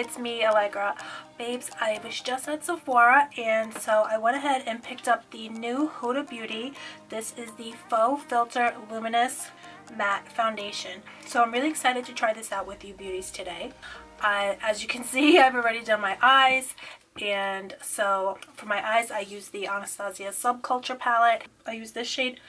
it's me, Allegra. Babes, I was just at Sephora, and so I went ahead and picked up the new Huda Beauty. This is the Faux Filter Luminous Matte Foundation. So I'm really excited to try this out with you beauties today. As you can see, I've already done my eyes, and so for my eyes I use the Anastasia Subculture palette. I use this shade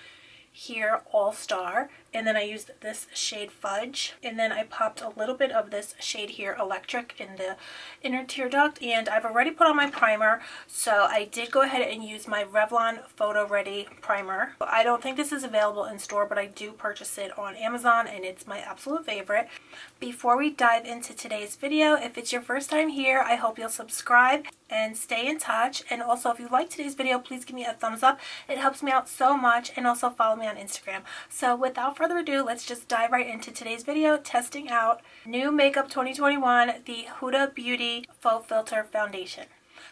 here, All Star, and then I used this shade Fudge, and then I popped a little bit of this shade here, Electric, in the inner tear duct. And I've already put on my primer, so I did go ahead and use my Revlon Photo Ready primer. I don't think this is available in store, but I do purchase it on Amazon, and it's my absolute favorite. Before we dive into today's video, if it's your first time here, I hope you'll subscribe and stay in touch. And also, if you like today's video, please give me a thumbs up. It helps me out so much. And also follow me on Instagram. So without further ado, let's just dive right into today's video, testing out new makeup 2021, the Huda Beauty Faux Filter Foundation.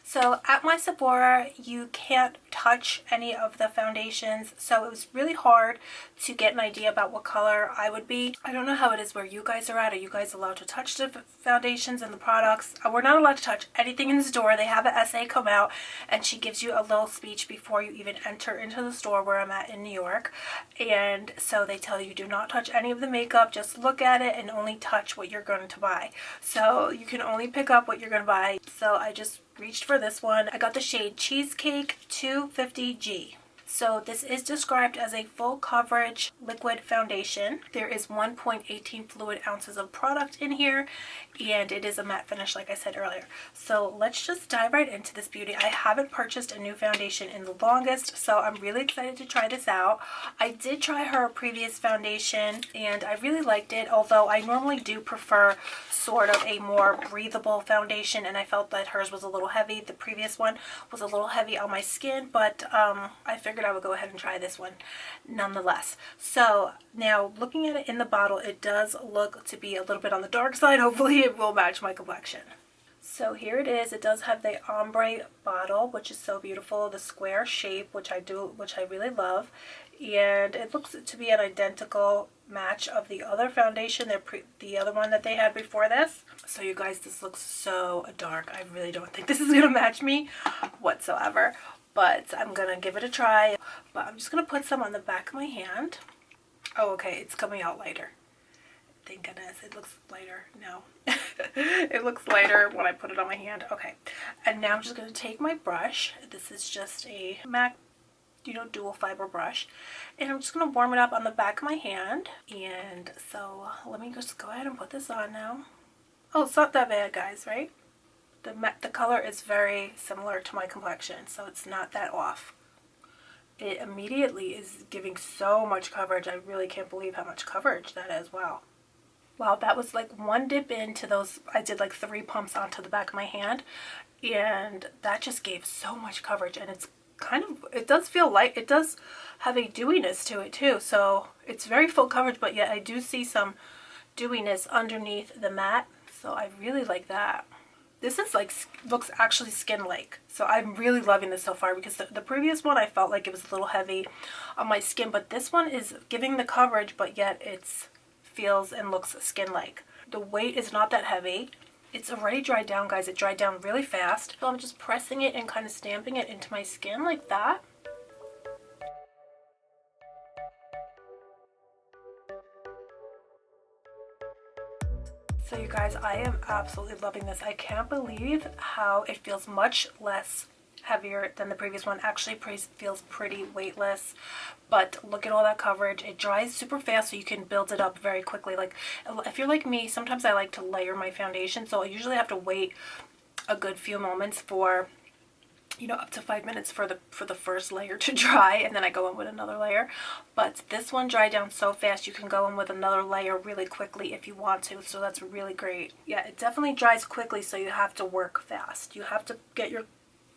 So at my Sephora, you can't touch any of the foundations, so it was really hard to get an idea about what color I would be. I don't know how it is where you guys are at. Are you guys allowed to touch the foundations and the products? We're not allowed to touch anything in the store. They have an essay come out, and she gives you a little speech before you even enter into the store where I'm at in New York. And so they tell you do not touch any of the makeup, just look at it and only touch what you're going to buy. So you can only pick up what you're going to buy. So I just reached for this one. I got the shade Cheesecake 250G. So this is described as a full coverage liquid foundation. There is 1.18 fluid ounces of product in here, and it is a matte finish like I said earlier. So let's just dive right into this beauty. I haven't purchased a new foundation in the longest, so I'm really excited to try this out. I did try her previous foundation and I really liked it, although I normally do prefer sort of a more breathable foundation, and I felt that hers was a little heavy. The previous one was a little heavy on my skin, but I figured I would go ahead and try this one nonetheless. So now looking at it in the bottle, it does look to be a little bit on the dark side. Hopefully it will match my complexion. So here it is. It does have the ombre bottle, which is so beautiful, the square shape, which I really love, and it looks to be an identical match of the other foundation, the other one that they had before this. So you guys, this looks so dark. I really don't think this is gonna match me whatsoever, but I'm gonna give it a try. But I'm just gonna put some on the back of my hand. Oh, okay, it's coming out lighter. Thank goodness. It looks lighter. No. It looks lighter when I put it on my hand. Okay. And now I'm just going to take my brush. This is just a MAC, dual fiber brush. And I'm just going to warm it up on the back of my hand. And so let me just go ahead and put this on now. Oh, it's not that bad, guys, right? The color is very similar to my complexion, so it's not that off. It immediately is giving so much coverage. I really can't believe how much coverage that is. Wow. Wow, that was like one dip into those. I did like 3 pumps onto the back of my hand, and that just gave so much coverage. And it's kind of, it does feel light. It does have a dewiness to it too. So it's very full coverage, but yet I do see some dewiness underneath the matte. So I really like that. This is like, looks actually skin-like. So I'm really loving this so far, because the previous one I felt like it was a little heavy on my skin, but this one is giving the coverage, but yet it's feels and looks skin-like. The weight is not that heavy. It's already dried down, guys. It dried down really fast. So I'm just pressing it and kind of stamping it into my skin like that. So you guys, I am absolutely loving this. I can't believe how it feels much less heavier than the previous one. Actually feels pretty weightless, but look at all that coverage. It dries super fast, so you can build it up very quickly. Like if you're like me, sometimes I like to layer my foundation, so I usually have to wait a good few moments for, up to 5 minutes for the first layer to dry, and then I go in with another layer. But this one dried down so fast, you can go in with another layer really quickly if you want to, so that's really great. Yeah, it definitely dries quickly, so you have to work fast. You have to get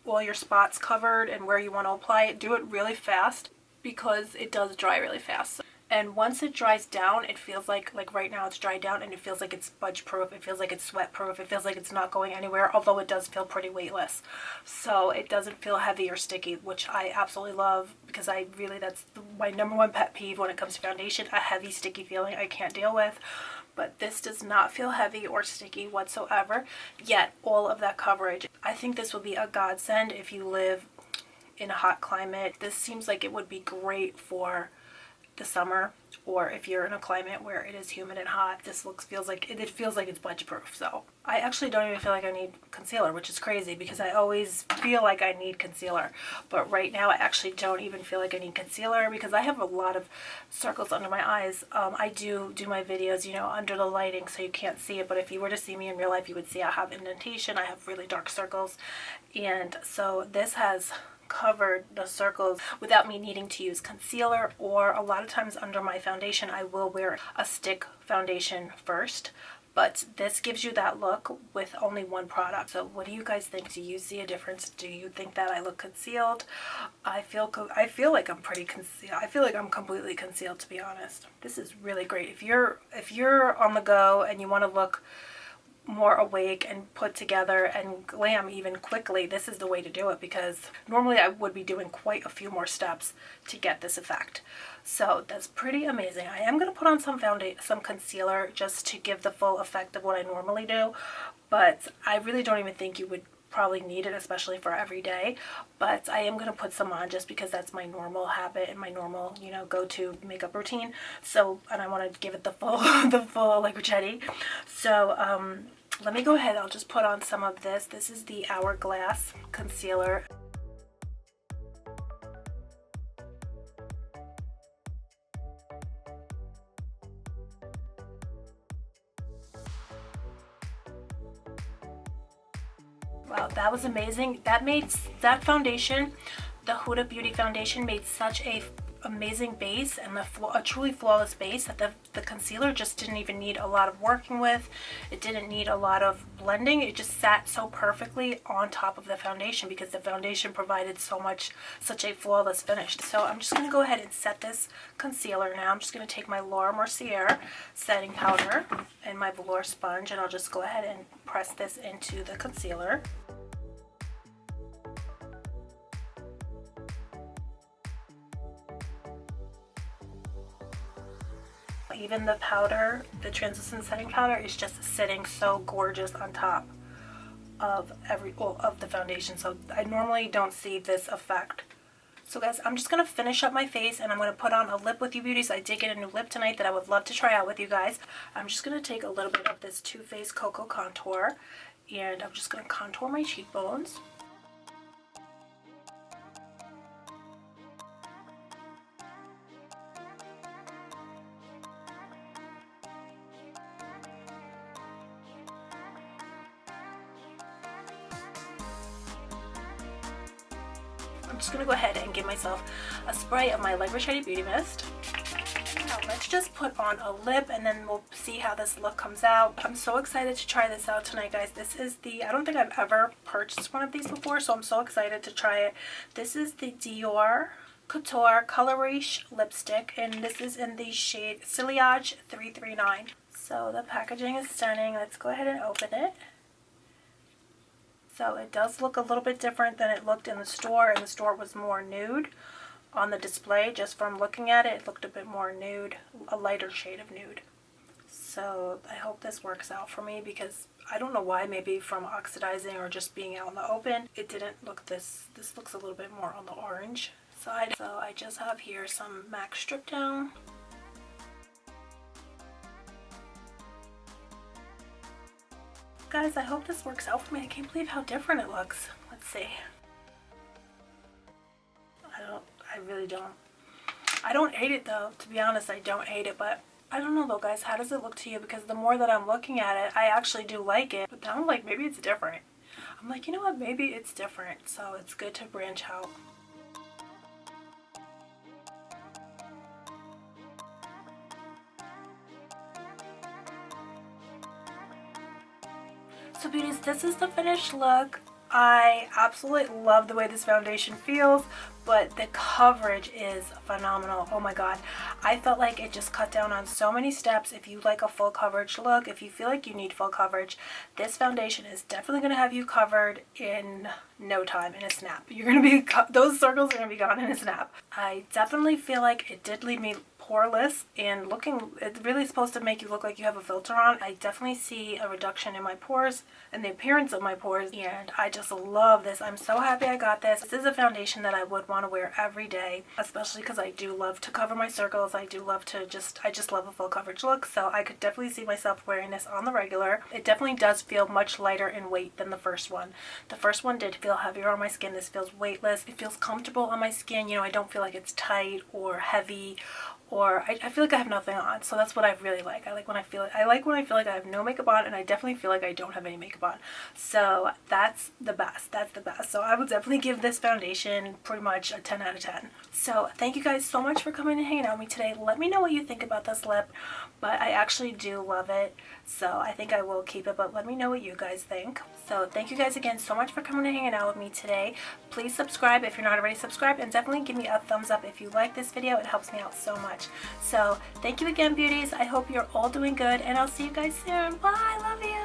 all your spots covered and where you want to apply it. Do it really fast, because it does dry really fast. And once it dries down, it feels like right now it's dried down, and it feels like it's smudge proof. It feels like it's sweat proof. It feels like it's not going anywhere, although it does feel pretty weightless. So it doesn't feel heavy or sticky, which I absolutely love, because that's my #1 pet peeve when it comes to foundation, a heavy sticky feeling I can't deal with. but this does not feel heavy or sticky whatsoever, yet all of that coverage. I think this will be a godsend if you live in a hot climate. This seems like it would be great for the summer, or if you're in a climate where it is humid and hot. This feels like it's budget proof. So I actually don't even feel like I need concealer, which is crazy because I always feel like I need concealer, but right now I actually don't even feel like I need concealer because I have a lot of circles under my eyes. I do my videos, you know, under the lighting, so you can't see it, but if you were to see me in real life, you would see I have indentation, I have really dark circles, and so this has covered the circles without me needing to use concealer. Or a lot of times under my foundation I will wear a stick foundation first, but this gives you that look with only one product. So what do you guys think? Do you see a difference? Do you think that I look concealed? I feel like I'm pretty concealed. I feel like I'm completely concealed, to be honest. This is really great if you're on the go and you want to look more awake and put together and glam even quickly. This is the way to do it, because normally I would be doing quite a few more steps to get this effect. So that's pretty amazing. I am going to put on some concealer just to give the full effect of what I normally do, but I really don't even think you would probably need it, especially for every day. But I am going to put some on just because that's my normal habit and my normal, you know, go-to makeup routine. So, and I want to give it the full like Jetty. So let me go ahead. I'll just put on some of this. This is the Hourglass concealer. Wow, that was amazing. That foundation, the Huda Beauty foundation, made such a amazing base and a truly flawless base that the concealer just didn't even need a lot of working with. It didn't need a lot of blending. It just sat so perfectly on top of the foundation because the foundation provided such a flawless finish. So I'm just going to go ahead and set this concealer now. I'm just going to take my Laura Mercier setting powder and my velour sponge, and I'll just go ahead and press this into the concealer. Even the powder, the translucent setting powder, is just sitting so gorgeous on top of the foundation. So I normally don't see this effect. So guys, I'm just going to finish up my face and I'm going to put on a lip with you beauties. I did get a new lip tonight that I would love to try out with you guys. I'm just going to take a little bit of this Too Faced Cocoa Contour and I'm just going to contour my cheekbones. I'm just going to go ahead and give myself a spray of my Light Shiny Beauty Mist. Now let's just put on a lip and then we'll see how this look comes out. I'm so excited to try this out tonight, guys. This is I don't think I've ever purchased one of these before, so I'm so excited to try it. This is the Dior Couture Color Riche lipstick, and this is in the shade Ciliage 339. So the packaging is stunning. Let's go ahead and open it. So it does look a little bit different than it looked in the store, and the store was more nude. On the display, just from looking at it, it looked a bit more nude, a lighter shade of nude. So I hope this works out for me, because I don't know why, maybe from oxidizing or just being out in the open, it didn't look this looks a little bit more on the orange side. So I just have here some MAC Strip Down. Guys, I hope this works out for me. I can't believe how different it looks. Let's see. I really don't. I don't hate it though, to be honest. I don't hate it, but I don't know though, guys. How does it look to you? Because the more that I'm looking at it, I actually do like it. But now I'm like, maybe it's different. I'm like, you know what? Maybe it's different. So it's good to branch out. So beauties, this is the finished look. I absolutely love the way this foundation feels, but the coverage is phenomenal. Oh my god, I felt like it just cut down on so many steps. If you like a full coverage look, if you feel like you need full coverage, this foundation is definitely going to have you covered in no time, in a snap. You're going to be, those circles are going to be gone in a snap. I definitely feel like it did leave me poreless and looking, it's really supposed to make you look like you have a filter on. I definitely see a reduction in my pores and the appearance of my pores, and I just love this. I'm so happy I got this. This is a foundation that I would want to wear every day, especially because I do love to cover my circles. I do love to I just love a full coverage look, so I could definitely see myself wearing this on the regular. It definitely does feel much lighter in weight than the first one. The first one did feel heavier on my skin. This feels weightless. It feels comfortable on my skin. You know, I don't feel like it's tight or heavy, or I feel like I have nothing on. So that's what I really like. I like when I feel like I have no makeup on, and I definitely feel like I don't have any makeup on. So that's the best. That's the best. So I would definitely give this foundation pretty much a 10 out of 10. So thank you guys so much for coming and hanging out with me today. Let me know what you think about this lip, but I actually do love it. So I think I will keep it, but let me know what you guys think. So thank you guys again so much for coming and hanging out with me today. Please subscribe if you're not already subscribed, and definitely give me a thumbs up if you like this video. It helps me out so much. So thank you again, beauties. I hope you're all doing good, and I'll see you guys soon. Bye. Love you.